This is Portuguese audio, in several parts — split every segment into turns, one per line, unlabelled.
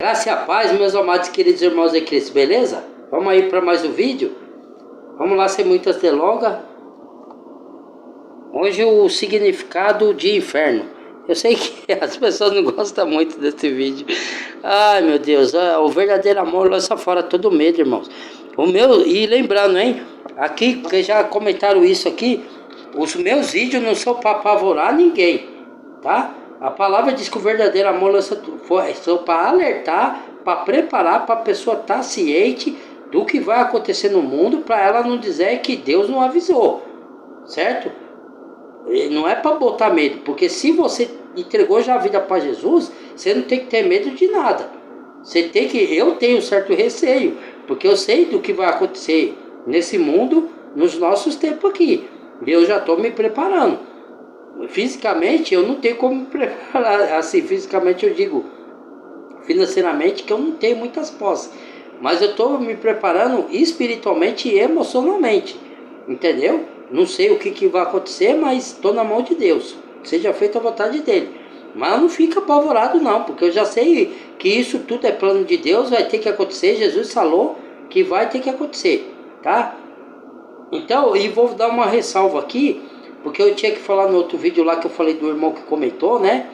Graça e a paz, meus amados e queridos irmãos de Cristo, beleza? Vamos aí para mais um vídeo. Vamos lá, sem muitas delongas. Hoje o significado de inferno. Eu sei que as pessoas não gostam muito desse vídeo. Ai, meu Deus, o verdadeiro amor lança fora todo medo, irmãos. E lembrando, hein? Aqui, porque já comentaram isso aqui, os meus vídeos não são para apavorar ninguém, tá? A palavra diz que o verdadeiro amor lança são para alertar, para preparar, para a pessoa estar ciente do que vai acontecer no mundo, para ela não dizer que Deus não avisou, certo? Não é para botar medo, porque se você entregou já a vida para Jesus, você não tem que ter medo de nada. Eu tenho certo receio, porque eu sei do que vai acontecer nesse mundo, nos nossos tempos aqui. Eu já estou me preparando. Fisicamente eu não tenho como me preparar, assim, fisicamente eu digo, financeiramente, que eu não tenho muitas posses, mas eu estou me preparando espiritualmente e emocionalmente, entendeu? Não sei o que vai acontecer, mas estou na mão de Deus, seja feita a vontade dele. Mas não fica apavorado não, porque eu já sei que isso tudo é plano de Deus, vai ter que acontecer. Jesus falou que vai ter que acontecer, tá? Então, e vou dar uma ressalva aqui, porque eu tinha que falar no outro vídeo lá que eu falei do irmão que comentou, né?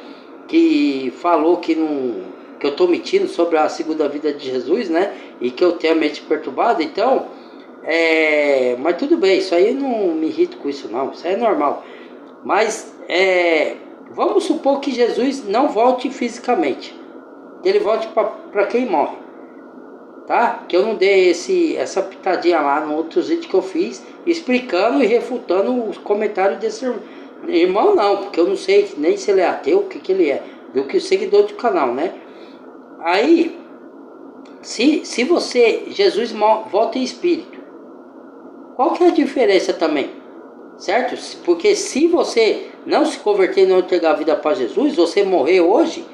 Que falou que eu estou mentindo sobre a segunda vida de Jesus, né? E que eu tenho a mente perturbada. Então, mas tudo bem, isso aí não me irrito com isso não, isso aí é normal. Mas, vamos supor que Jesus não volte fisicamente. Ele volte para quem morre, tá? Que eu não dei essa pitadinha lá no outro vídeo que eu fiz, explicando e refutando os comentários desse irmão, não, porque eu não sei nem se ele é ateu, o que ele é, do que seguidor do canal, né? Aí, se Jesus volta em espírito, qual que é a diferença também? Certo? Porque se você não se converter e não entregar a vida para Jesus, você morrer hoje,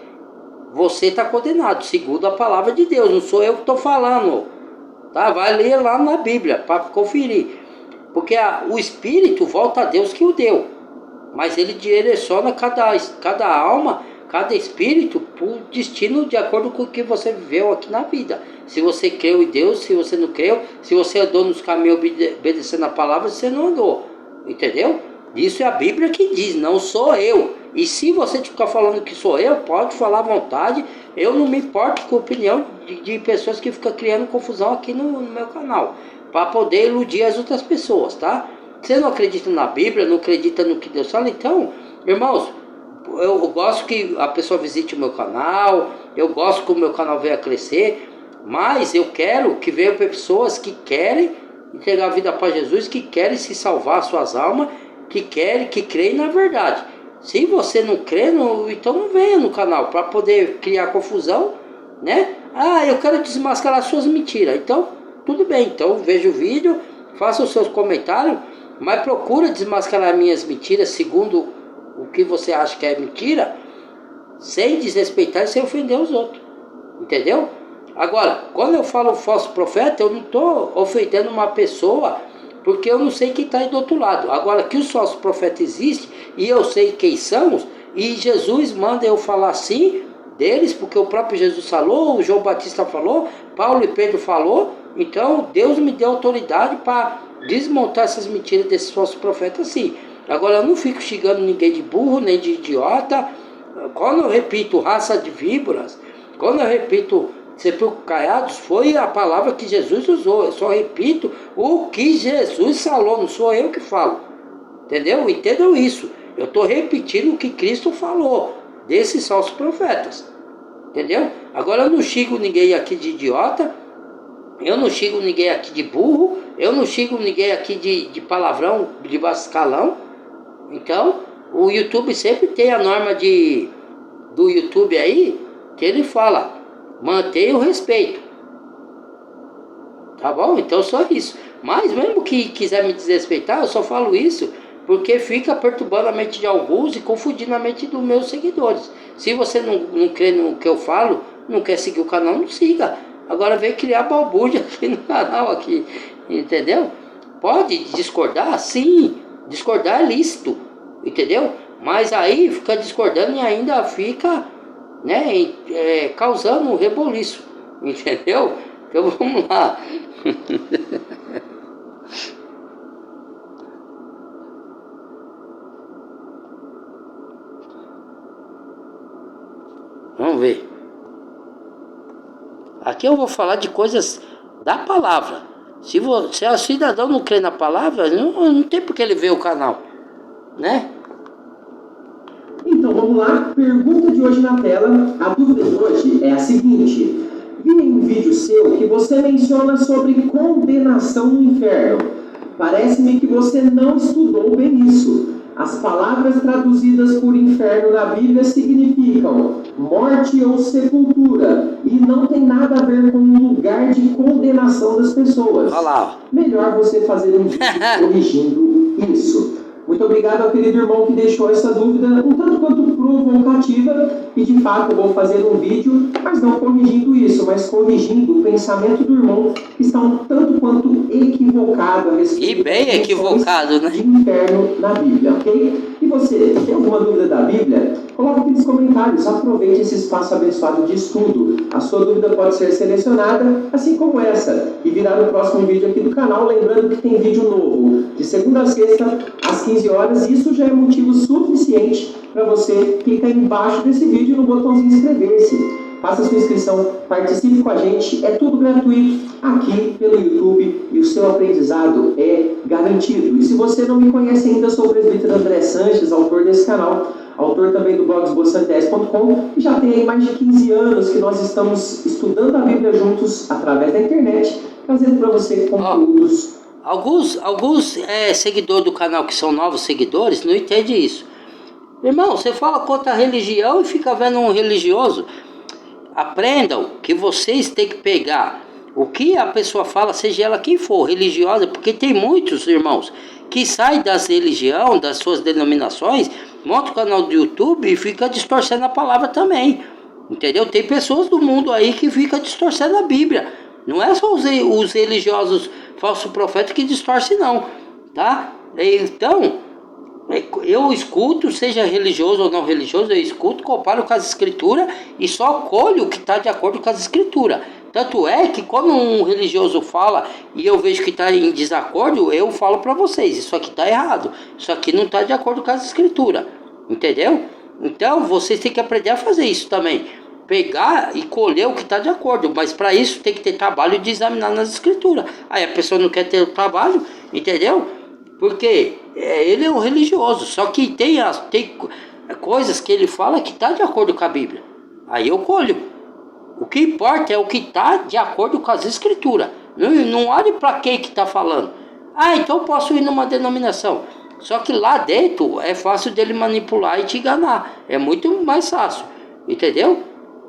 você está condenado, segundo a palavra de Deus. Não sou eu que estou falando, tá? Vai ler lá na Bíblia para conferir. Porque o Espírito volta a Deus que o deu, mas ele direciona cada alma, cada espírito para o destino de acordo com o que você viveu aqui na vida. Se você creu em Deus, se você não creu, se você andou nos caminhos obedecendo a palavra, você não andou, entendeu? Isso é a Bíblia que diz, não sou eu. E se você ficar falando que sou eu, pode falar à vontade. Eu não me importo com a opinião de pessoas que ficam criando confusão aqui no meu canal, para poder iludir as outras pessoas, tá? Você não acredita na Bíblia, não acredita no que Deus fala, então, irmãos, eu gosto que a pessoa visite o meu canal, eu gosto que o meu canal venha a crescer, mas eu quero que venham pessoas que querem entregar a vida para Jesus, que querem se salvar suas almas, que creem na verdade. Se você não crê, então não venha no canal para poder criar confusão, né? Eu quero desmascarar suas mentiras. Então, tudo bem. Então, veja o vídeo, faça os seus comentários, mas procura desmascarar minhas mentiras segundo o que você acha que é mentira, sem desrespeitar e sem ofender os outros. Entendeu? Agora, quando eu falo falso profeta, eu não estou ofendendo uma pessoa, porque eu não sei quem está aí do outro lado. Agora, que os falsos profetas existem, e eu sei quem são, e Jesus manda eu falar assim deles, porque o próprio Jesus falou, o João Batista falou, Paulo e Pedro falou. Então, Deus me deu autoridade para desmontar essas mentiras desses falsos profetas assim. Agora, eu não fico xingando ninguém de burro, nem de idiota. Quando eu repito raça de víboras, quando eu repito sepulcro caiados, foi a palavra que Jesus usou. Eu só repito o que Jesus falou, não sou eu que falo. Entendeu? Entendam isso. Eu estou repetindo o que Cristo falou desses falsos profetas. Entendeu? Agora eu não xingo ninguém aqui de idiota, eu não xingo ninguém aqui de burro, eu não xingo ninguém aqui de palavrão, de bascalão. Então, o YouTube sempre tem a norma do YouTube aí, que ele fala, mantenha o respeito. Tá bom? Então só isso. Mas mesmo que quiser me desrespeitar, eu só falo isso porque fica perturbando a mente de alguns e confundindo a mente dos meus seguidores. Se você não crê no que eu falo, não quer seguir o canal, não siga. Agora vem criar balbúrdia aqui no canal, aqui, entendeu? Pode discordar? Sim, discordar é lícito, entendeu? Mas aí fica discordando e ainda fica né? Causando um reboliço, entendeu? Então vamos lá. Vamos ver. Aqui eu vou falar de coisas da palavra. Se o cidadão não crê na palavra, não tem por que ele ver o canal, né?
Então vamos lá, pergunta de hoje na tela. A dúvida de hoje é a seguinte: vi em um vídeo seu que você menciona sobre condenação no inferno. Parece-me que você não estudou bem isso. As palavras traduzidas por inferno na Bíblia significam morte ou sepultura e não tem nada a ver com um lugar de condenação das pessoas.
Olha lá.
Melhor você fazer um vídeo corrigindo isso. Muito obrigado ao querido irmão que deixou essa dúvida um tanto quanto provocativa, e de fato eu vou fazer um vídeo, mas não corrigindo isso, mas corrigindo o pensamento do irmão, que está um tanto quanto equivocado a respeito
E bem equivocado, né?
de inferno na Bíblia, ok? E você, tem alguma dúvida da Bíblia? Coloque aqui nos comentários, aproveite esse espaço abençoado de estudo. A sua dúvida pode ser selecionada, assim como essa, e virar o próximo vídeo aqui do canal, lembrando que tem vídeo novo, de segunda a sexta, às 15 horas, e isso já é motivo suficiente para você clicar embaixo desse vídeo no botãozinho inscrever-se. Faça sua inscrição, participe com a gente, é tudo gratuito aqui pelo YouTube e o seu aprendizado é garantido. E se você não me conhece ainda, sou o presbítero André Sanches, autor desse canal, autor também do blog esboçante10.com, e já tem aí mais de 15 anos que nós estamos estudando a Bíblia juntos através da internet, trazendo para você conteúdos.
Alguns seguidores do canal que são novos seguidores não entendem isso. Irmão, você fala contra a religião e fica vendo um religioso. Aprendam que vocês têm que pegar o que a pessoa fala, seja ela quem for, religiosa, porque tem muitos irmãos que saem das religiões, das suas denominações, monta o canal do YouTube e fica distorcendo a palavra também, entendeu? Tem pessoas do mundo aí que fica distorcendo a Bíblia, não é só os religiosos falsos profetas que distorcem não, tá? Então, eu escuto, seja religioso ou não religioso, eu escuto, comparo com as escrituras e só colho o que está de acordo com as escrituras. Tanto é que quando um religioso fala e eu vejo que está em desacordo, eu falo para vocês, isso aqui está errado, isso aqui não está de acordo com as escrituras, entendeu? Então vocês têm que aprender a fazer isso também, pegar e colher o que está de acordo, mas para isso tem que ter trabalho de examinar nas escrituras. Aí a pessoa não quer ter o trabalho, entendeu? Porque ele é um religioso, só que tem coisas que ele fala que está de acordo com a Bíblia. Aí eu colho. O que importa é o que está de acordo com as escrituras. Não olhe para quem que está falando. Ah, então eu posso ir numa denominação. Só que lá dentro é fácil dele manipular e te enganar. É muito mais fácil. Entendeu?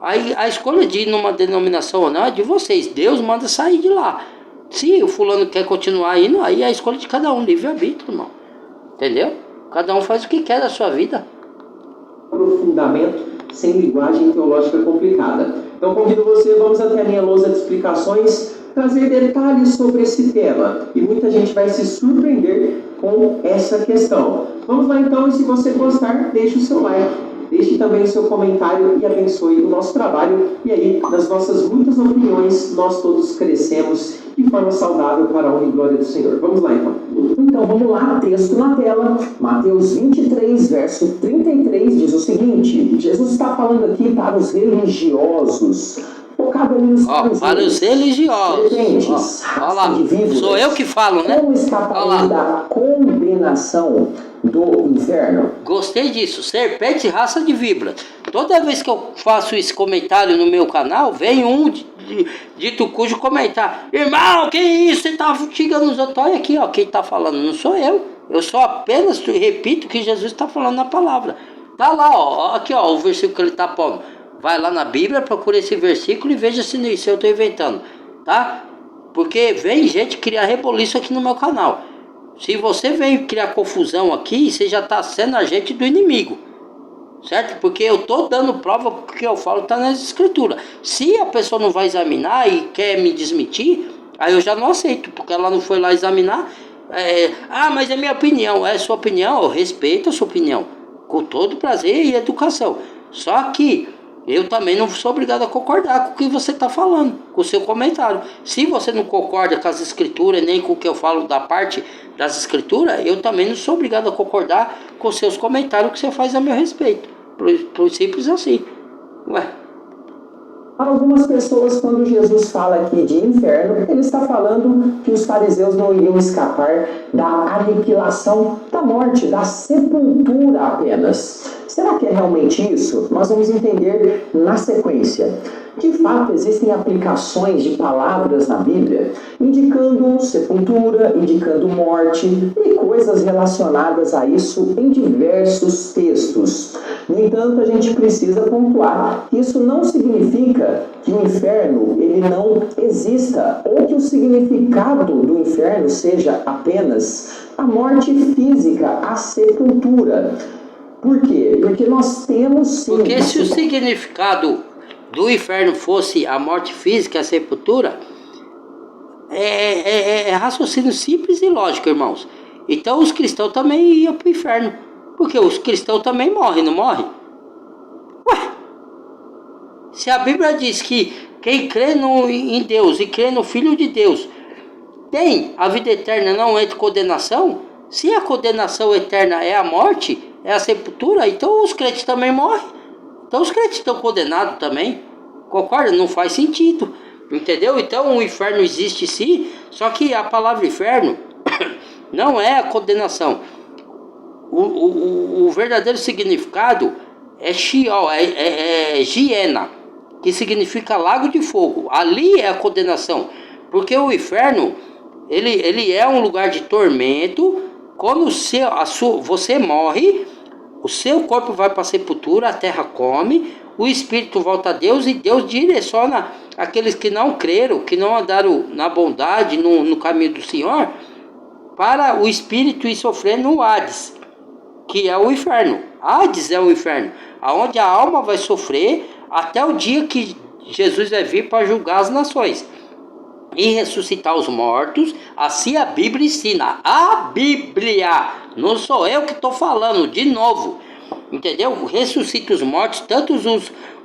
Aí a escolha de ir numa denominação ou não é de vocês. Deus manda sair de lá. Se o fulano quer continuar indo, aí é a escolha de cada um, livre-arbítrio, irmão. Entendeu? Cada um faz o que quer da sua vida.
Aprofundamento sem linguagem teológica complicada. Então convido você, vamos até a minha lousa de explicações, trazer detalhes sobre esse tema. E muita gente vai se surpreender com essa questão. Vamos lá então, e se você gostar, deixe o seu like. Deixe também o seu comentário e abençoe o nosso trabalho. E aí, nas nossas muitas opiniões, nós todos crescemos de forma saudável para a honra e glória do Senhor. Vamos lá, então. Então, vamos lá, texto na tela. Mateus 23, verso 33, diz o seguinte. Jesus está falando aqui para os religiosos. Focado ali nos
para os religiosos. Olha lá, sou eu que falo, né?
Como escapar da condenação do inferno?
Gostei disso, serpente raça de víbora. Toda vez que eu faço esse comentário no meu canal, vem um dito cujo comentar: irmão, que isso? Você tá xingando os outros? Olha aqui, ó, quem tá falando não sou eu. Eu só apenas repito o que Jesus está falando na palavra. Tá lá, ó, aqui ó, o versículo que ele tá pondo. Vai lá na Bíblia, procura esse versículo e veja se eu estou inventando, tá? Porque vem gente criar reboliço aqui no meu canal. Se você vem criar confusão aqui, você já está sendo agente do inimigo, certo? Porque eu estou dando prova que o que eu falo está nas escrituras. Se a pessoa não vai examinar e quer me desmentir, aí eu já não aceito, porque ela não foi lá examinar. Mas é minha opinião. É sua opinião, eu respeito a sua opinião, com todo prazer e educação. Só que eu também não sou obrigado a concordar com o que você está falando, com o seu comentário. Se você não concorda com as escrituras, nem com o que eu falo da parte das escrituras, eu também não sou obrigado a concordar com os seus comentários que você faz a meu respeito. Por simples assim. Ué.
Para algumas pessoas, quando Jesus fala aqui de inferno, ele está falando que os fariseus não iriam escapar da aniquilação, da morte, da sepultura apenas. Será que é realmente isso? Nós vamos entender na sequência. De fato, existem aplicações de palavras na Bíblia indicando sepultura, indicando morte e coisas relacionadas a isso em diversos textos. No entanto, a gente precisa pontuar que isso não significa que o inferno ele não exista ou que o significado do inferno seja apenas a morte física, a sepultura. Por quê? Porque nós temos sim...
Porque se o significado do inferno fosse a morte física, a sepultura, é raciocínio simples e lógico, irmãos. Então os cristãos também iam para o inferno. Porque os cristãos também morrem, não morrem? Ué! Se a Bíblia diz que quem crê em Deus e crê no Filho de Deus tem a vida eterna, não entra em condenação, se a condenação eterna é a morte, é a sepultura, então os crentes também morrem. Então os crentes estão condenados também. Concorda? Não faz sentido. Entendeu? Então o inferno existe sim, só que a palavra inferno não é a condenação. O verdadeiro significado é Sheol, é Giena, que significa lago de fogo. Ali é a condenação, porque o inferno ele é um lugar de tormento. Quando você morre, o seu corpo vai para a sepultura, a terra come, o espírito volta a Deus e Deus direciona aqueles que não creram, que não andaram na bondade, no caminho do Senhor, para o espírito ir sofrer no Hades, que é o inferno. Hades é o inferno, aonde a alma vai sofrer até o dia que Jesus vai vir para julgar as nações e ressuscitar os mortos. Assim a Bíblia ensina. A Bíblia, não sou eu que estou falando, de novo, entendeu? Ressuscita os mortos, tanto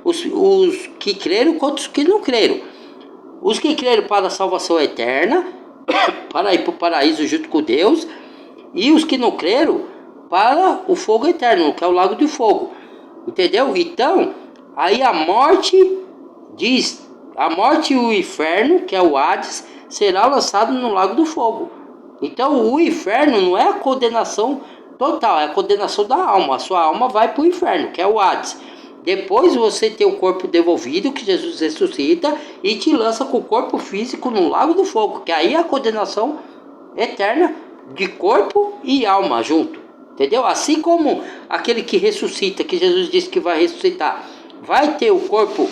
os que creram quanto os que não creram. Os que creram para a salvação eterna, para ir para o paraíso junto com Deus, e os que não creram para o fogo eterno, que é o lago de fogo, entendeu? Então, aí a morte diz, a morte e o inferno, que é o Hades, será lançado no lago do fogo. Então o inferno não é a condenação total, é a condenação da alma. A sua alma vai para o inferno, que é o Hades. Depois você tem o corpo devolvido, que Jesus ressuscita e te lança com o corpo físico no lago do fogo, que aí é a condenação eterna de corpo e alma junto. Entendeu? Assim como aquele que ressuscita, que Jesus disse que vai ressuscitar, vai ter o corpo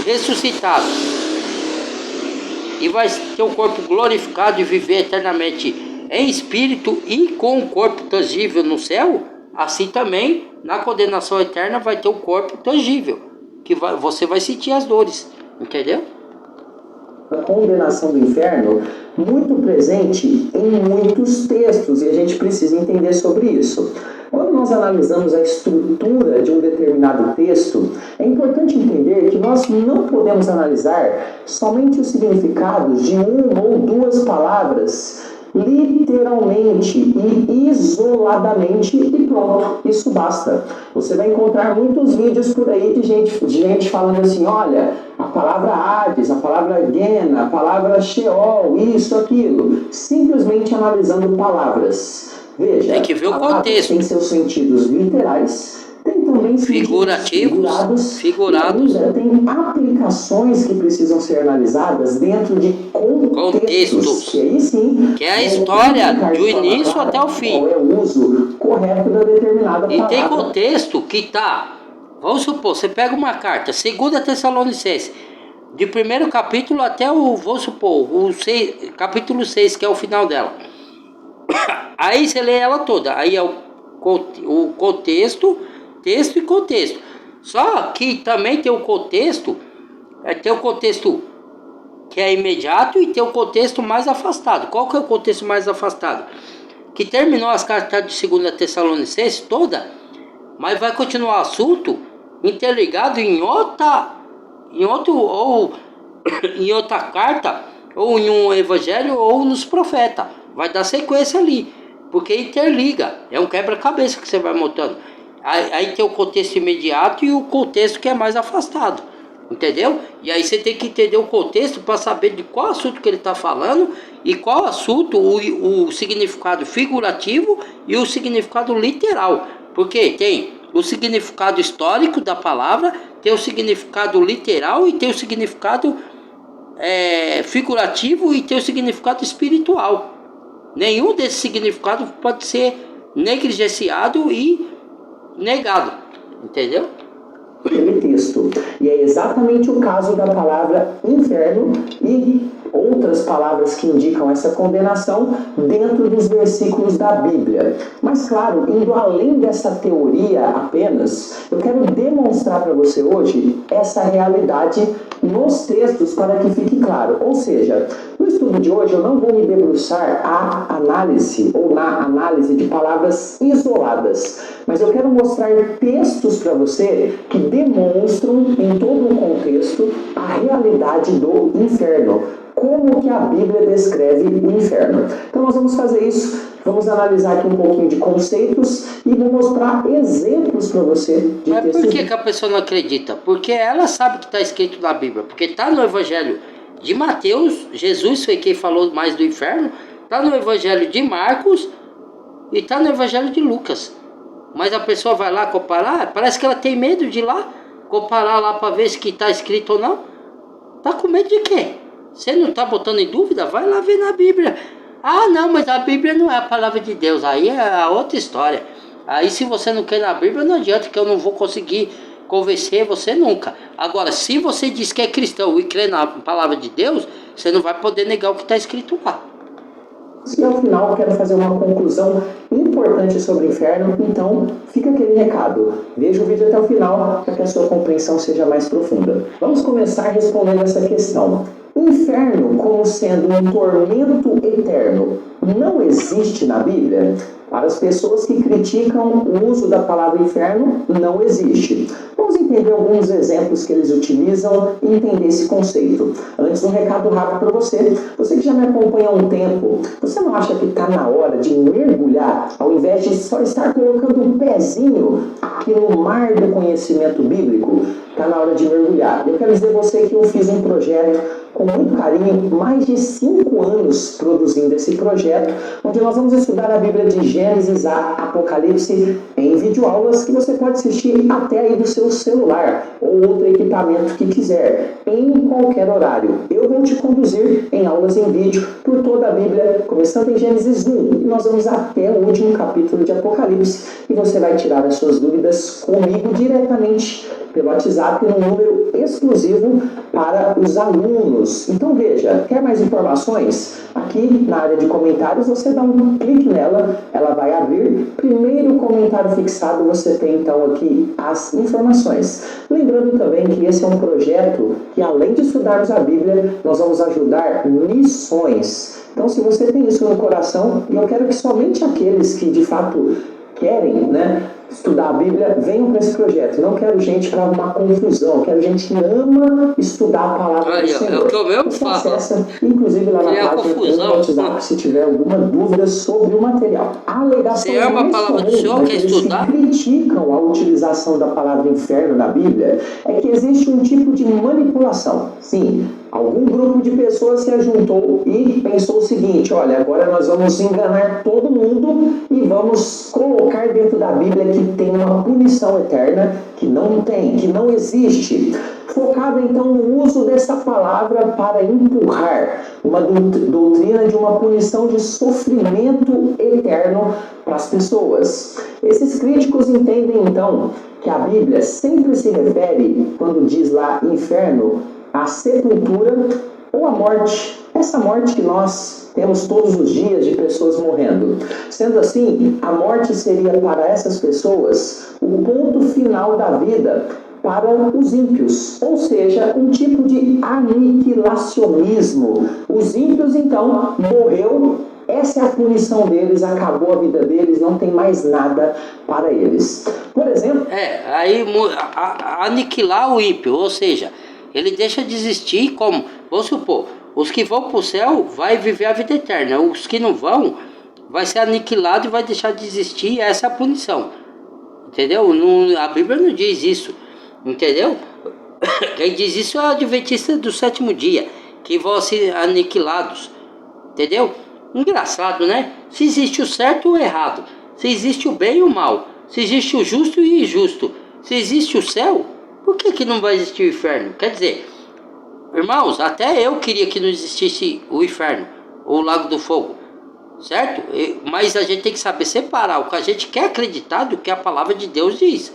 ressuscitado e vai ter o corpo glorificado e viver eternamente em espírito e com o corpo tangível no céu. Assim também, na condenação eterna, vai ter o corpo tangível, que você vai sentir as dores. Entendeu?
A condenação do inferno muito presente em muitos textos, e a gente precisa entender sobre isso. Quando nós analisamos a estrutura de um determinado texto, é importante entender que nós não podemos analisar somente os significados de uma ou duas palavras literalmente e isoladamente e pronto, isso basta. Você vai encontrar muitos vídeos por aí de gente falando assim, olha, a palavra Hades, a palavra Gena, a palavra Sheol, isso, aquilo, simplesmente analisando palavras. Veja,
tem que ver o contexto.
Tem seus sentidos literais, tem também
figurativos,
ainda tem aplicações que precisam ser analisadas dentro de contextos. Que aí sim,
que é a história do início até o fim.
Qual é o uso correto da determinada palavra.
E tem contexto que tá, vamos supor, você pega uma carta, 2 Tessalonicenses, de primeiro capítulo até vamos supor, capítulo 6, que é o final dela. Aí você lê ela toda, aí é o contexto, texto e contexto. Só que também tem o contexto, tem o contexto que é imediato e tem o contexto mais afastado. Qual que é o contexto mais afastado? Que terminou as cartas de 2 Tessalonicenses toda, mas vai continuar o assunto interligado em outro, ou em outra carta, ou em um evangelho, ou nos profetas. Vai dar sequência ali, porque interliga. É um quebra-cabeça que você vai montando. Aí tem o contexto imediato e o contexto que é mais afastado. Entendeu? E aí você tem que entender o contexto para saber de qual assunto que ele está falando e qual assunto, o significado figurativo e o significado literal. Porque tem o significado histórico da palavra, tem o significado literal e tem o significado figurativo e tem o significado espiritual. Nenhum desses significados pode ser negligenciado e negado. Entendeu?
Aquele texto. E é exatamente o caso da palavra inferno e outras palavras que indicam essa condenação dentro dos versículos da Bíblia. Mas claro, indo além dessa teoria apenas, eu quero demonstrar para você hoje essa realidade nos textos para que fique claro. Ou seja, no estudo de hoje eu não vou me debruçar à análise ou na análise de palavras isoladas, mas eu quero mostrar textos para você que demonstram em todo o contexto a realidade do inferno. Como que a Bíblia descreve o inferno. Então nós vamos fazer isso, vamos analisar aqui um pouquinho de conceitos e vou mostrar exemplos para você de
Mas
textos.
por que a pessoa não acredita? Porque ela sabe que está escrito na Bíblia, porque está no Evangelho de Mateus, Jesus foi quem falou mais do inferno, está no Evangelho de Marcos e está no Evangelho de Lucas. Mas a pessoa vai lá comparar, parece que ela tem medo de ir lá, comparar lá para ver se está escrito ou não. Está com medo de quê? Você não está botando em dúvida? Vai lá ver na Bíblia. Ah, não, mas a Bíblia não é a palavra de Deus. Aí é a outra história. Aí se você não quer na Bíblia, não adianta, que eu não vou conseguir convencer você nunca. Agora, se você diz que é cristão e crê na palavra de Deus, você não vai poder negar o que está escrito lá.
E ao final eu quero fazer uma conclusão importante sobre o inferno, então fica aquele recado. Veja o vídeo até o final para que a sua compreensão seja mais profunda. Vamos começar respondendo essa questão. O inferno como sendo um tormento eterno não existe na Bíblia? Para as pessoas que criticam o uso da palavra inferno, não existe. Vamos entender alguns exemplos que eles utilizam e entender esse conceito. Antes, um recado rápido para você. Você que já me acompanha há um tempo, você não acha que está na hora de mergulhar, ao invés de só estar colocando um pezinho aqui no mar do conhecimento bíblico? Está na hora de mergulhar. Eu quero dizer a você que eu fiz um projeto com muito carinho, mais de 5 anos produzindo esse projeto, onde nós vamos estudar a Bíblia de Gênesis a Apocalipse em videoaulas que você pode assistir até aí do seu celular ou outro equipamento que quiser, em qualquer horário. Eu vou te conduzir em aulas em vídeo por toda a Bíblia, começando em Gênesis 1, e nós vamos até o último capítulo de Apocalipse, e você vai tirar as suas dúvidas comigo diretamente pelo WhatsApp, num número exclusivo para os alunos. Então veja, quer mais informações? Aqui na área de comentários você dá um clique nela, ela vai abrir. Primeiro comentário fixado você tem então aqui as informações. Lembrando também que esse é um projeto que, além de estudarmos a Bíblia, nós vamos ajudar missões. Então se você tem isso no coração, e eu quero que somente aqueles que de fato querem, estudar a Bíblia, venham para esse projeto. Não quero gente para uma confusão, quero gente que ama estudar a palavra do Senhor.
É o que eu mesmo
Você
falo.
acessa, inclusive lá na página do WhatsApp, se tiver alguma dúvida sobre o material. A alegação
Você ama a
mais
palavra do
comum
Senhor, quer
daqueles
estudar?
que criticam a utilização da palavra inferno na Bíblia é que existe um tipo de manipulação. Sim, algum grupo de pessoas se ajuntou e pensou o seguinte: olha, agora nós vamos enganar todo mundo e vamos colocar dentro da Bíblia que tem uma punição eterna, que não tem, que não existe. Focado então no uso dessa palavra para empurrar uma doutrina de uma punição de sofrimento eterno para as pessoas. Esses críticos entendem então que a Bíblia sempre se refere, quando diz lá inferno, a sepultura ou a morte, essa morte que nós temos todos os dias de pessoas morrendo. Sendo assim, a morte seria para essas pessoas o ponto final da vida para os ímpios, ou seja, um tipo de aniquilacionismo. Os ímpios, então, morreu, essa é a punição deles, acabou a vida deles, não tem mais nada para eles. Por exemplo...
Aí aniquilar o ímpio, ou seja, ele deixa de existir como, vamos supor, os que vão para o céu vai viver a vida eterna, os que não vão vai ser aniquilado e vai deixar de existir, essa é a punição. Entendeu? A Bíblia não diz isso, entendeu? Quem diz isso é o adventista do sétimo dia, que vão ser aniquilados, entendeu? Engraçado, né? Se existe o certo e o errado, se existe o bem e o mal, se existe o justo e o injusto, se existe o céu, por que não vai existir o inferno? Quer dizer, irmãos, até eu queria que não existisse o inferno, ou o lago do fogo, certo? Mas a gente tem que saber separar o que a gente quer acreditar do que a palavra de Deus diz.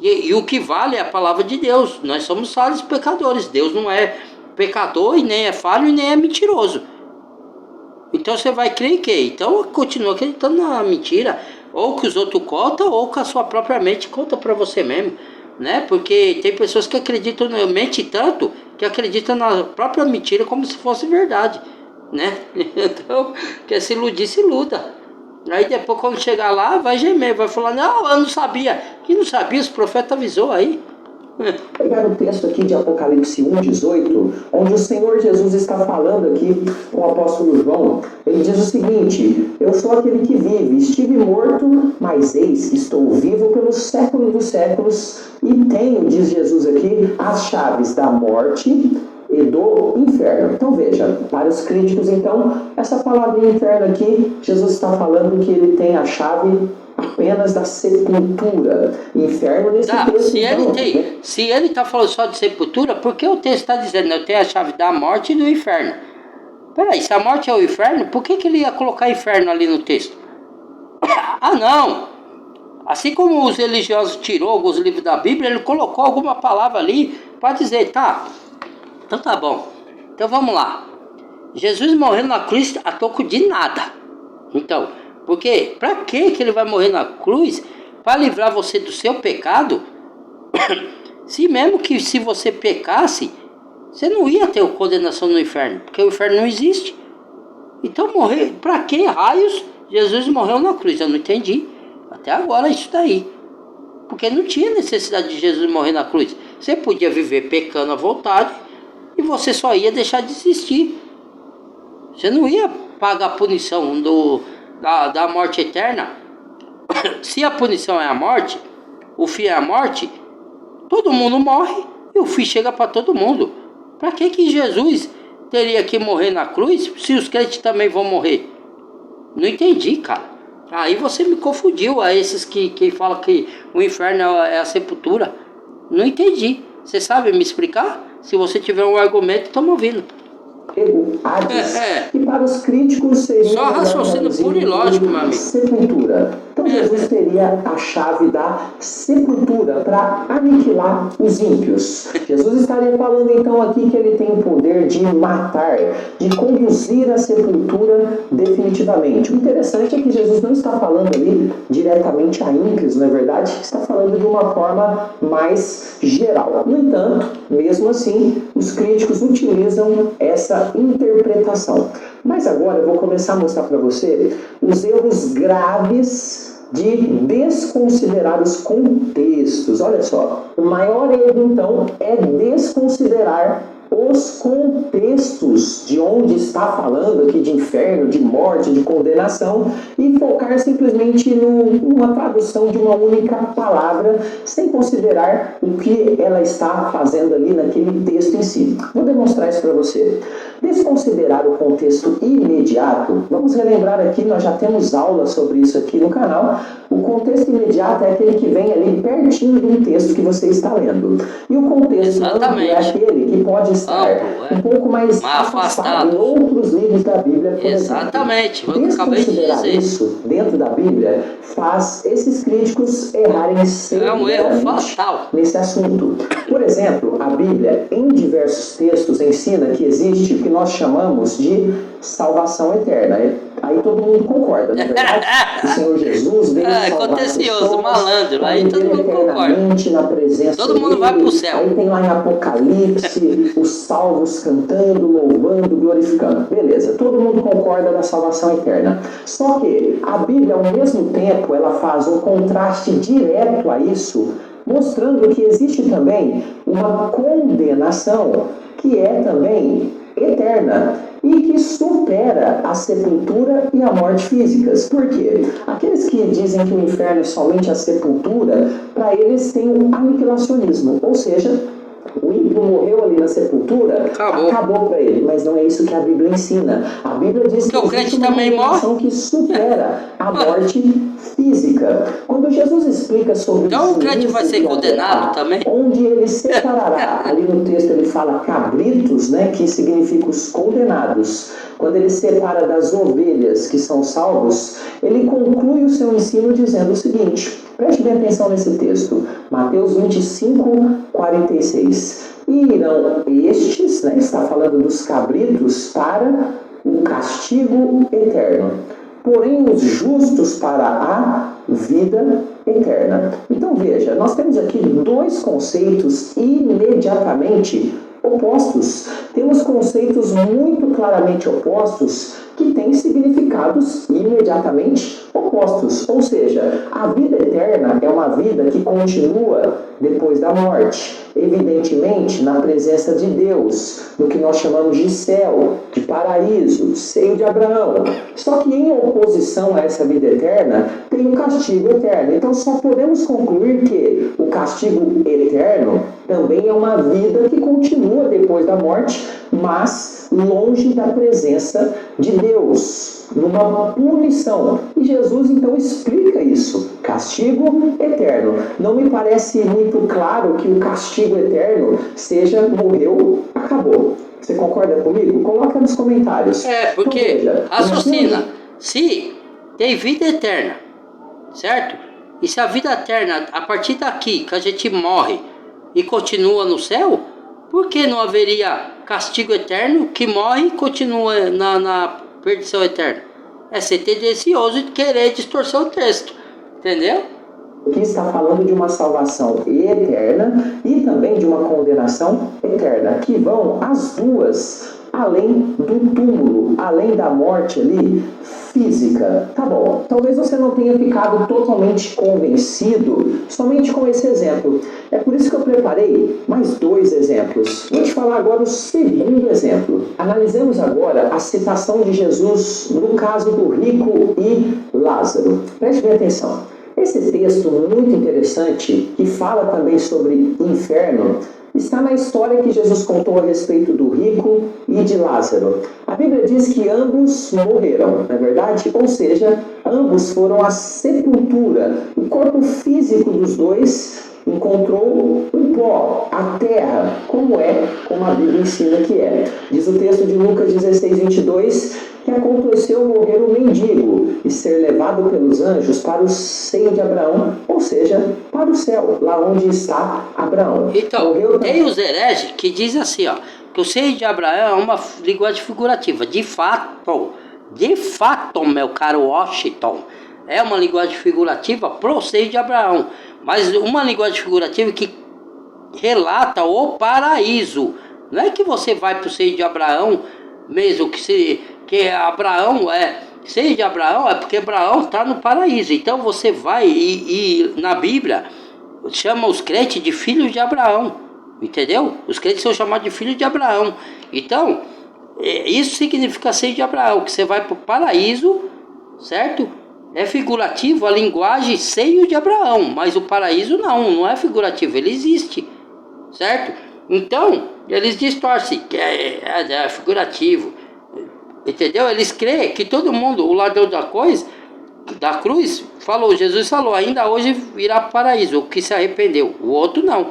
E o que vale é a palavra de Deus. Nós somos falhos e pecadores. Deus não é pecador e nem é falho e nem é mentiroso. Então você vai crer em quê? Então continua acreditando na mentira, ou que os outros contam, ou que a sua própria mente conta para você mesmo, né? Porque tem pessoas que acreditam, mente tanto, que acreditam na própria mentira como se fosse verdade, né? Então, quer se iludir, se iluda. Aí depois quando chegar lá, vai gemer, vai falar, não, eu não sabia. Que não sabia, os profetas avisou aí.
Pegar o texto aqui de Apocalipse 1:18, onde o Senhor Jesus está falando aqui com o apóstolo João. Ele diz o seguinte: eu sou aquele que vive, estive morto, mas eis que estou vivo pelos séculos dos séculos, e tenho, diz Jesus aqui, as chaves da morte e do inferno. Então veja, para os críticos, então, essa palavra inferno aqui, Jesus está falando que ele tem a chave apenas da sepultura. Inferno nesse texto.
Se ele está falando só de sepultura, por que o texto está dizendo eu tenho a chave da morte e do inferno? Peraí, se a morte é o inferno, por que ele ia colocar inferno ali no texto? Ah, não! Assim como os religiosos tirou alguns livros da Bíblia, ele colocou alguma palavra ali para dizer, tá, então tá bom. Então vamos lá. Jesus morreu na cruz a troco de nada. Então, porque para que ele vai morrer na cruz? Para livrar você do seu pecado? Se mesmo que se você pecasse, você não ia ter condenação no inferno, porque o inferno não existe. Então morrer, para que raios Jesus morreu na cruz? Eu não entendi. Até agora isso daí. Porque não tinha necessidade de Jesus morrer na cruz. Você podia viver pecando à vontade e você só ia deixar de existir. Você não ia pagar a punição da morte eterna. Se a punição é a morte, o fim é a morte, todo mundo morre e o fim chega para todo mundo. Para que Jesus teria que morrer na cruz se os crentes também vão morrer? Não entendi, cara. Aí você me confundiu a esses que falam que o inferno é a sepultura. Não entendi. Você sabe me explicar? Se você tiver um argumento, estamos ouvindo.
Hades, que para os críticos seria
só raciocínio puro e lógico, meu amigo.
Sepultura. Então Jesus teria a chave da sepultura para aniquilar os ímpios. Jesus estaria falando então aqui que ele tem o poder de matar, de conduzir a sepultura definitivamente. O interessante é que Jesus não está falando ali diretamente a ímpios, não é verdade? Está falando de uma forma mais geral. No entanto, mesmo assim, os críticos utilizam essa interpretação. Mas agora eu vou começar a mostrar para você os erros graves de desconsiderar os contextos. Olha só, o maior erro então é desconsiderar os contextos de onde está falando aqui de inferno, de morte, de condenação e focar simplesmente numa tradução de uma única palavra sem considerar o que ela está fazendo ali naquele texto em si. Vou demonstrar isso para você. Desconsiderar o contexto imediato, vamos relembrar aqui, nós já temos aula sobre isso aqui no canal. O contexto imediato é aquele que vem ali pertinho do texto que você está lendo. E o contexto amplo é aquele que pode estar um pouco mais afastado em outros livros da Bíblia, por
Exatamente.
exemplo. Desconsiderar isso dentro da Bíblia faz esses críticos errarem
é um erro fatal
nesse assunto. Por exemplo, a Bíblia, em diversos textos, ensina que existe o que nós chamamos de salvação eterna. Aí todo mundo concorda, não é verdade? O Senhor Jesus veio salvar pessoas,
malandro, aí todo mundo
eternamente
concorda.
Na presença
todo mundo
dele.
Vai pro céu.
Aí tem lá em Apocalipse os salvos cantando, louvando, glorificando. Beleza, todo mundo concorda da salvação eterna. Só que a Bíblia, ao mesmo tempo, ela faz um contraste direto a isso, mostrando que existe também uma condenação que é também eterna e que supera a sepultura e a morte físicas. Por quê? Aqueles que dizem que o inferno é somente a sepultura, para eles tem um aniquilacionismo, ou seja, o ímpio morreu ali na sepultura, acabou para ele, mas não é isso que a Bíblia ensina. A Bíblia diz que existe uma condenação que supera a morte física. Quando Jesus explica sobre
então o crente vai ser condenado também?
Onde ele separará, ali no texto ele fala cabritos, né, que significa os condenados. Quando ele separa das ovelhas que são salvos, ele conclui o seu ensino dizendo o seguinte, preste bem atenção nesse texto, Mateus 25, 46. E irão estes, né, está falando dos cabritos, para o castigo eterno, porém os justos para a vida eterna. Então veja, nós temos aqui dois conceitos imediatamente opostos. Temos conceitos muito claramente opostos que têm significados imediatamente opostos. Ou seja, a vida eterna é uma vida que continua depois da morte, evidentemente na presença de Deus, no que nós chamamos de céu, de paraíso, seio de Abraão. Só que em oposição a essa vida eterna, tem o castigo eterno. Então só podemos concluir que o castigo eterno também é uma vida que continua depois da morte, mas longe da presença de Deus, numa punição. E Jesus então explica isso, castigo eterno. Não me parece muito claro que o castigo eterno seja morreu, acabou. Você concorda comigo? Coloca nos comentários.
Porque, então, veja, raciocina, se tem vida eterna, certo? E se a vida eterna, a partir daqui, que a gente morre e continua no céu, por que não haveria castigo eterno que morre e continua na perdição eterna? É ser tendencioso e querer distorcer o texto, entendeu?
Que está falando de uma salvação eterna e também de uma condenação eterna, que vão as duas além do túmulo, além da morte ali física. Tá bom, talvez você não tenha ficado totalmente convencido somente com esse exemplo. É por isso que eu preparei mais dois exemplos. Vou te falar agora o segundo exemplo. Analisemos agora a citação de Jesus no caso do rico e Lázaro. Preste bem atenção. Esse texto muito interessante, que fala também sobre inferno, está na história que Jesus contou a respeito do rico e de Lázaro. A Bíblia diz que ambos morreram, não é verdade? Ou seja, ambos foram à sepultura. O corpo físico dos dois encontrou um pó, a terra, como a Bíblia ensina que é. Diz o texto de Lucas 16, 22, que aconteceu morrer o mendigo e ser levado pelos anjos para o seio de Abraão, ou seja, para o céu, lá onde está Abraão.
Então, tem os hereges que dizem assim, ó, que o seio de Abraão é uma linguagem figurativa. De fato, meu caro Washington, é uma linguagem figurativa pro seio de Abraão, mas uma linguagem figurativa que relata o paraíso. Não é que você vai pro seio de Abraão mesmo, que Abraão seio de Abraão é porque Abraão está no paraíso. Então você vai e na Bíblia chama os crentes de filhos de Abraão, entendeu? Os crentes são chamados de filhos de Abraão. Então isso significa seio de Abraão, que você vai para o paraíso, certo? É figurativo a linguagem seio de Abraão, mas o paraíso não é figurativo, ele existe, certo? Então eles distorcem que é figurativo. Entendeu? Eles creem que todo mundo, o ladrão da cruz, Jesus falou, ainda hoje virá para o paraíso, o que se arrependeu, o outro não,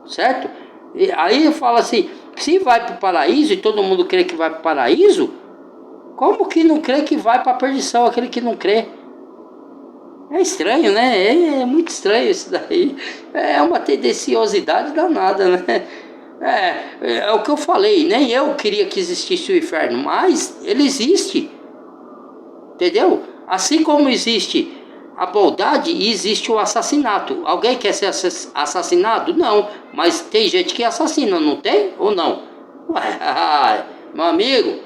certo? E aí fala assim, se vai para o paraíso e todo mundo crê que vai para o paraíso, como que não crê que vai para a perdição, aquele que não crê? É estranho, né? É muito estranho isso daí, é uma tendenciosidade danada, né? É o que eu falei, nem eu queria que existisse o inferno, mas ele existe, entendeu? Assim como existe a bondade, existe o assassinato. Alguém quer ser assassinado? Não, mas tem gente que assassina, não tem ou não? Ué, meu amigo.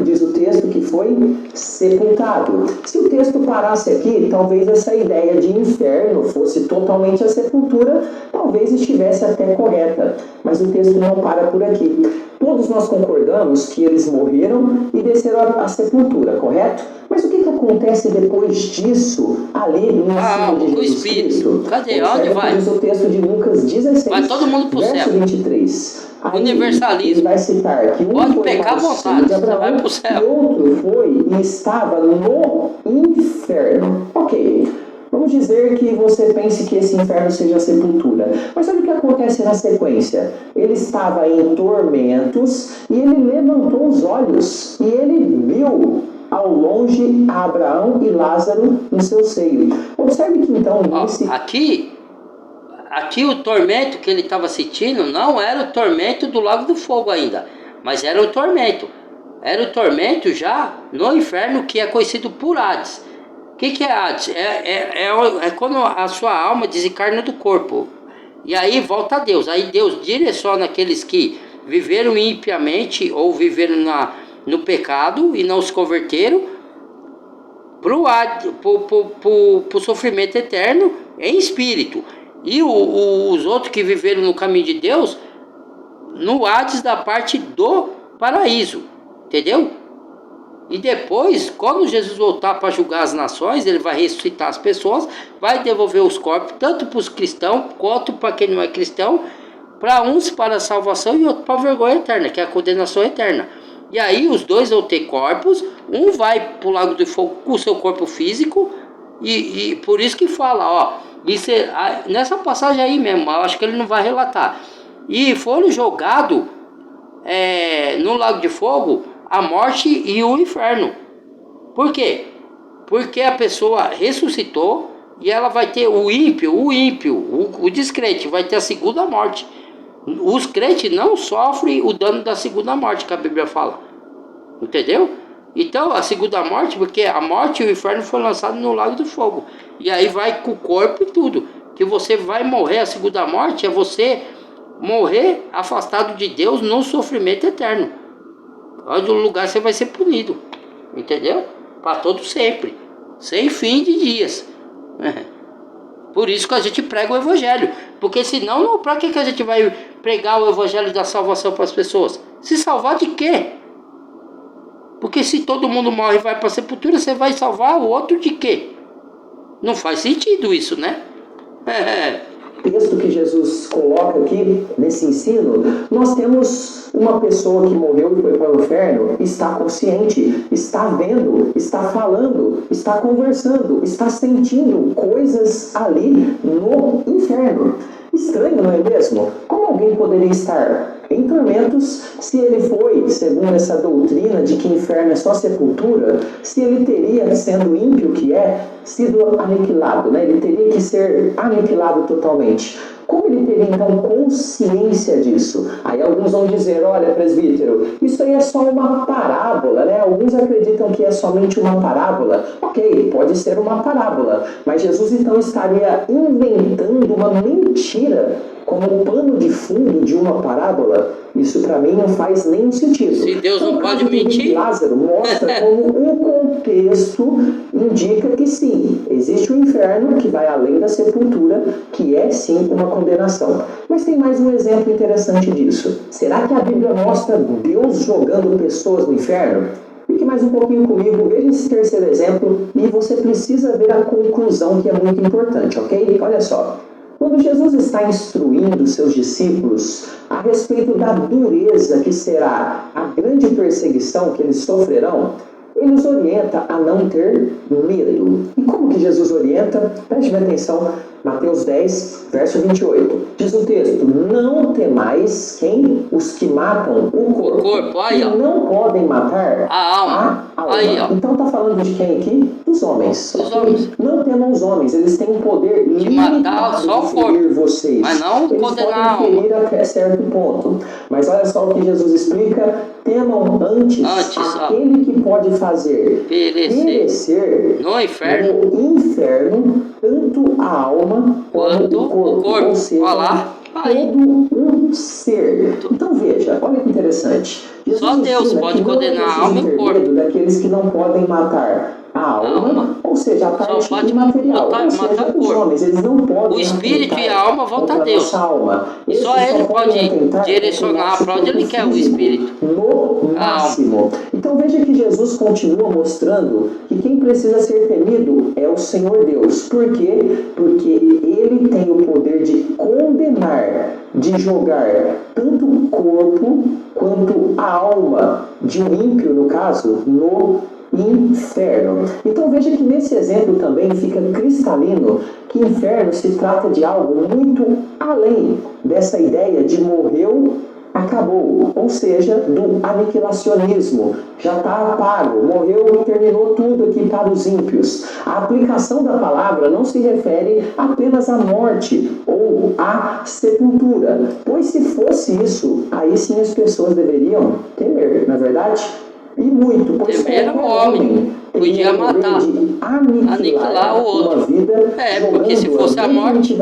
Diz o texto que foi sepultado. Se o texto parasse aqui, talvez essa ideia de inferno fosse totalmente a sepultura, talvez estivesse até correta. Mas o texto não para por aqui. Todos nós concordamos que eles morreram e desceram à sepultura, correto? Mas o que acontece depois disso, ali no ensino de Jesus
Espírito.
Cristo?
Cadê? Onde vai?
Diz o texto de Lucas 16,
vai todo mundo pro
verso
céu.
23. Aí,
universalismo.
Ele vai citar que um
pode
foi
pecar à vontade,
de Abraão,
vai pro céu.
E outro foi e estava no inferno. Ok, vamos dizer que você pense que esse inferno seja a sepultura. Mas olha o que acontece na sequência. Ele estava em tormentos e ele levantou os olhos e ele viu ao longe a Abraão e Lázaro no seu seio. Observe que então...
Aqui o tormento que ele estava sentindo não era o tormento do Lago do Fogo ainda, mas era o tormento. Era o tormento já no inferno, que é conhecido por Hades. O que é Hades? É quando a sua alma desencarna do corpo. E aí volta a Deus. Aí Deus direciona aqueles que viveram impiamente ou viveram no pecado e não se converteram pro sofrimento eterno em espírito. E os outros que viveram no caminho de Deus, no Hades da parte do paraíso, entendeu? E depois, quando Jesus voltar para julgar as nações, ele vai ressuscitar as pessoas, vai devolver os corpos, tanto para os cristãos, quanto para quem não é cristão, para uns para a salvação e outro para a vergonha eterna, que é a condenação eterna. E aí os dois vão ter corpos, um vai para o Lago do Fogo com o seu corpo físico, e por isso que fala, ó... nessa passagem aí mesmo, eu acho que ele não vai relatar. E foram jogados no Lago de Fogo a morte e o inferno. Por quê? Porque a pessoa ressuscitou e ela vai ter o ímpio, o descrente, vai ter a segunda morte. Os crentes não sofrem o dano da segunda morte, que a Bíblia fala. Entendeu? Então, a segunda morte, porque a morte e o inferno foram lançados no Lago do Fogo. E aí vai com o corpo e tudo. Que você vai morrer, a segunda morte é você morrer afastado de Deus no sofrimento eterno. Onde o lugar você vai ser punido. Entendeu? Para todo sempre. Sem fim de dias. Por isso que a gente prega o Evangelho. Porque senão, para que a gente vai pregar o Evangelho da salvação para as pessoas? Se salvar de quê? Porque se todo mundo morre e vai para a sepultura, você vai salvar o outro de quê? Não faz sentido isso, né? O texto que Jesus coloca aqui, nesse ensino, nós temos uma pessoa que morreu e foi para o inferno, está consciente, está vendo, está falando, está conversando, está sentindo coisas ali no inferno. Estranho, não é mesmo? Como alguém poderia estar em tormentos se ele foi, segundo essa doutrina de que inferno é só sepultura, se ele teria, sendo ímpio que é, sido aniquilado, né? Ele teria que ser aniquilado totalmente. Como ele teria, então, consciência disso? Aí alguns vão dizer, olha, presbítero, isso aí é só uma parábola, né? Alguns acreditam que é somente uma parábola. Ok, pode ser uma parábola, mas Jesus, então, estaria inventando uma mentira como pano de fundo de uma parábola. Isso para mim não faz nenhum sentido. Se Deus não pode mentir.
Lázaro mostra como o contexto indica que sim, existe o inferno que vai além da sepultura, que é sim uma condenação. Mas tem mais um exemplo interessante disso. Será que a Bíblia mostra Deus jogando pessoas no inferno? Fique mais um pouquinho comigo, veja esse terceiro exemplo e você precisa ver a conclusão, que é muito importante, ok? Olha só. Quando Jesus está instruindo seus discípulos a respeito da dureza que será a grande perseguição que eles sofrerão, ele os orienta a não ter medo. E como que Jesus orienta? Preste atenção, Mateus 10, verso 28. Diz o texto, não temais quem? Os que matam o corpo
aí,
e
ó.
não podem matar
a alma. Aí, ó.
Então está falando de quem aqui? Dos homens.
Dos homens.
Não temam os homens, eles têm um poder
De matar só o corpo,
vocês.
mas não
eles
condenar a
podem
alma.
ferir até certo ponto. Mas olha só o que Jesus explica: temam antes aquele que pode fazer perecer
no inferno,
tanto a alma quanto o corpo. Ou seja, todo um ser. Então veja, olha que interessante. Jesus
só Deus pode condenar a alma e o corpo.
Daqueles que não podem matar a alma, ou seja, a parte imaterial, ou seja, os homens, eles não podem.
O espírito e a alma voltam a Deus.
E
só ele pode direcionar para onde ele quer o espírito.
No máximo. Então veja que Jesus continua mostrando que quem precisa ser temido é o Senhor Deus. Por quê? Porque ele tem o poder de condenar, de jogar tanto o corpo quanto a alma de um ímpio, no caso, no inferno. Então veja que nesse exemplo também fica cristalino que inferno se trata de algo muito além dessa ideia de morreu, acabou, ou seja, do aniquilacionismo. Já está apago, morreu e terminou tudo aqui para os ímpios. A aplicação da palavra não se refere apenas à morte ou à sepultura, pois se fosse isso, aí sim as pessoas deveriam temer, não é verdade? E muito, pois
temer o homem podia matar, aniquilar o outro. Porque se fosse a morte,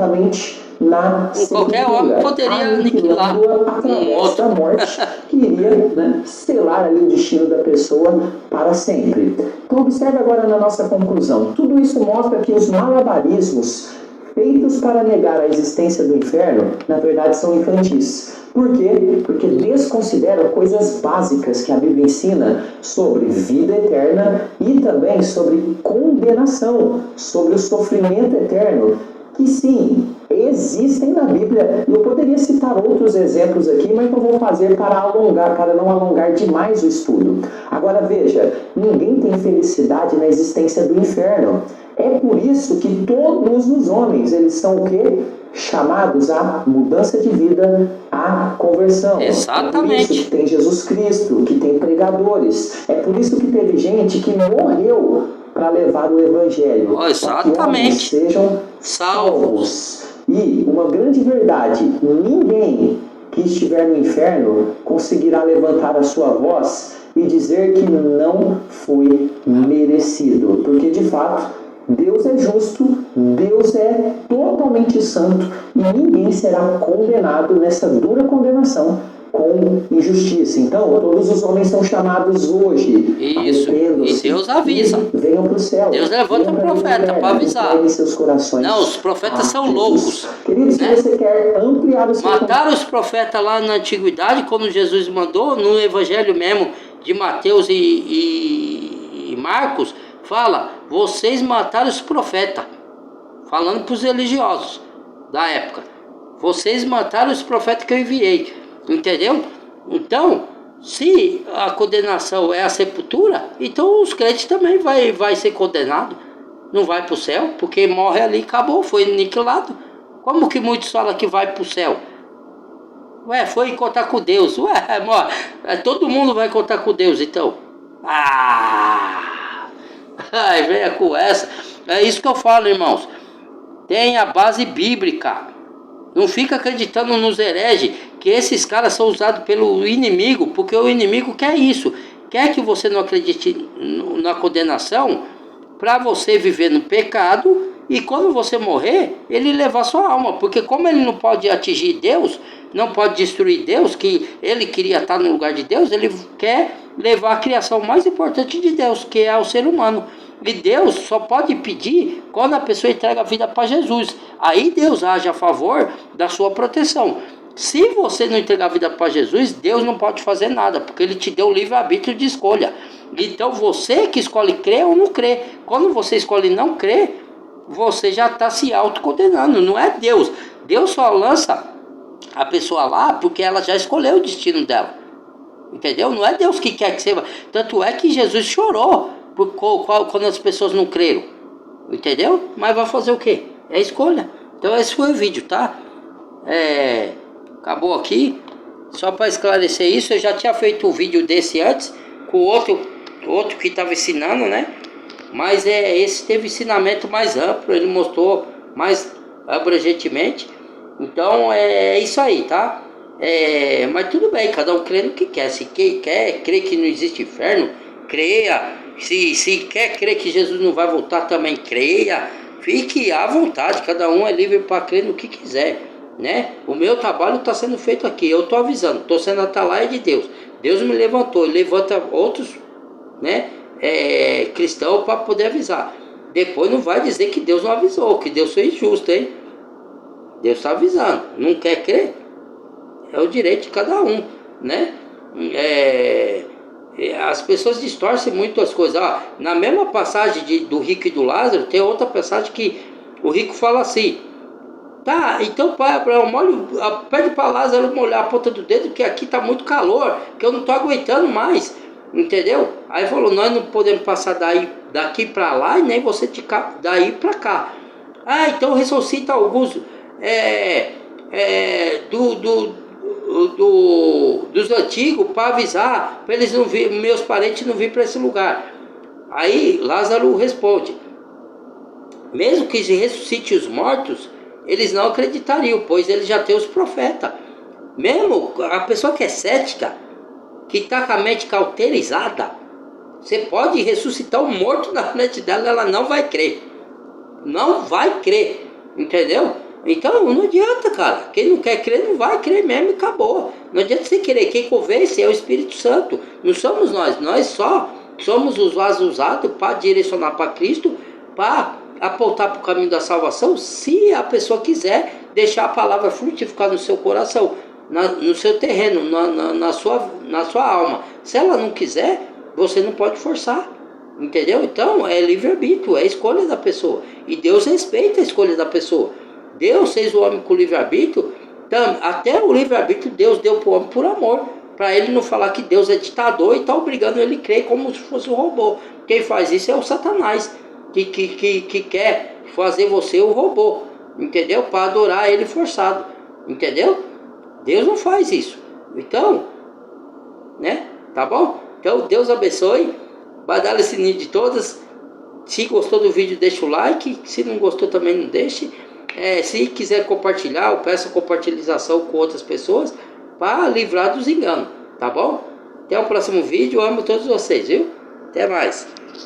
qualquer
homem poderia aniquilar um outro.
Da morte, que iria selar ali o destino da pessoa para sempre. Então observe agora na nossa conclusão. Tudo isso mostra que os malabarismos feitos para negar a existência do inferno, na verdade, são infantis. Por quê? Porque desconsideram coisas básicas que a Bíblia ensina sobre vida eterna e também sobre condenação, sobre o sofrimento eterno, que sim, existem na Bíblia. Eu poderia citar outros exemplos aqui, mas não vou fazer para não alongar demais o estudo. Agora veja, ninguém tem felicidade na existência do inferno. É por isso que todos os homens, eles são o quê? Chamados à mudança de vida, à conversão.
Exatamente.
É por isso que tem Jesus Cristo, que tem pregadores. É por isso que teve gente que morreu para levar o Evangelho.
Exatamente.
Para que homens sejam salvos. E uma grande verdade: ninguém que estiver no inferno conseguirá levantar a sua voz e dizer que não foi merecido. Porque de fato, Deus é justo, Deus é totalmente santo e ninguém será condenado nessa dura condenação com injustiça. Então, todos os homens são chamados hoje.
Isso, e Deus avisa.
Venham para o céu.
Deus levanta um profeta para avisar.
Seus corações.
Não, os profetas são loucos.
Queridos, se você quer ampliar o seu...
Mataram os profetas lá na antiguidade, como Jesus mandou, no evangelho mesmo de Mateus e Marcos, fala: vocês mataram os profetas, falando para os religiosos da época. Vocês mataram os profetas que eu enviei, entendeu? Então, se a condenação é a sepultura, então os crentes também vai ser condenado, não vai para o céu, porque morre ali, acabou, foi aniquilado. Como que muitos falam que vai para o céu? Foi encontrar com Deus. Todo mundo vai encontrar com Deus, então. Venha com essa. É isso que eu falo, irmãos. Tem a base bíblica. Não fica acreditando nos hereges, que esses caras são usados pelo inimigo, porque o inimigo quer isso. Quer que você não acredite na condenação, para você viver no pecado, e quando você morrer, ele levar sua alma. Porque como ele não pode atingir Deus, não pode destruir Deus, que ele queria estar no lugar de Deus, ele quer levar a criação mais importante de Deus, que é o ser humano. E Deus só pode pedir quando a pessoa entrega a vida para Jesus. Aí Deus age a favor da sua proteção. Se você não entregar a vida para Jesus, Deus não pode fazer nada, porque Ele te deu o livre-arbítrio de escolha. Então você que escolhe crer ou não crer. Quando você escolhe não crer, você já está se autocondenando, não é Deus. Deus só lança a pessoa lá porque ela já escolheu o destino dela. Entendeu? Não é Deus que quer que você vá. Tanto é que Jesus chorou quando as pessoas não creram. Entendeu? Mas vai fazer o quê? É escolha. Então esse foi o vídeo, tá? Acabou aqui. Só para esclarecer isso, eu já tinha feito um vídeo desse antes, com outro que estava ensinando, né? Mas esse teve ensinamento mais amplo, ele mostrou mais abrangentemente. Então é isso aí, tá? Mas tudo bem, cada um crê no que quer. Se quem quer crer que não existe inferno, creia. Se quer crer que Jesus não vai voltar, também creia. Fique à vontade, cada um é livre para crer no que quiser, né? O meu trabalho está sendo feito aqui, eu estou avisando, estou sendo atalaia de Deus. Deus me levantou, ele levanta outros, né, cristãos para poder avisar. Depois não vai dizer que Deus não avisou, que Deus foi injusto, hein? Deus está avisando, não quer crer? É o direito de cada um, né? As pessoas distorcem muito as coisas. Na mesma passagem do rico e do Lázaro, tem outra passagem que o rico fala assim: tá, então pede para Lázaro molhar a ponta do dedo, que aqui tá muito calor, que eu não tô aguentando mais, entendeu? Aí falou: nós não podemos passar daqui para lá e nem você daí para cá. Então ressuscita alguns dos antigos para avisar, para eles não vir, meus parentes não vir para esse lugar. Aí Lázaro responde: mesmo que se ressuscite os mortos, eles não acreditariam, pois eles já têm os profetas. Mesmo a pessoa que é cética, que está com a mente cauterizada, você pode ressuscitar um morto na frente dela, ela não vai crer. Não vai crer, entendeu? Então não adianta, cara. Quem não quer crer, não vai crer mesmo e acabou. Não adianta você querer. Quem convence é o Espírito Santo. Não somos nós. Nós só somos os vasos usados para direcionar para Cristo, para apontar para o caminho da salvação, se a pessoa quiser deixar a palavra frutificar no seu coração, no seu terreno, na sua alma. Se ela não quiser, você não pode forçar. Entendeu? Então é livre-arbítrio, é a escolha da pessoa. E Deus respeita a escolha da pessoa. Deus fez o homem com livre-arbítrio. Até o livre-arbítrio Deus deu para o homem por amor. Para ele não falar que Deus é ditador e está obrigando ele a crer como se fosse um robô. Quem faz isso é o Satanás, que quer fazer você o robô. Entendeu? Para adorar ele forçado. Entendeu? Deus não faz isso. Então, né? Tá bom? Então Deus abençoe. Badale esse sininho de todas. Se gostou do vídeo, deixa o like. Se não gostou, também não deixe. Se quiser compartilhar, eu peço compartilhação com outras pessoas para livrar dos enganos. Tá bom? Até o próximo vídeo. Eu amo todos vocês, viu? Até mais.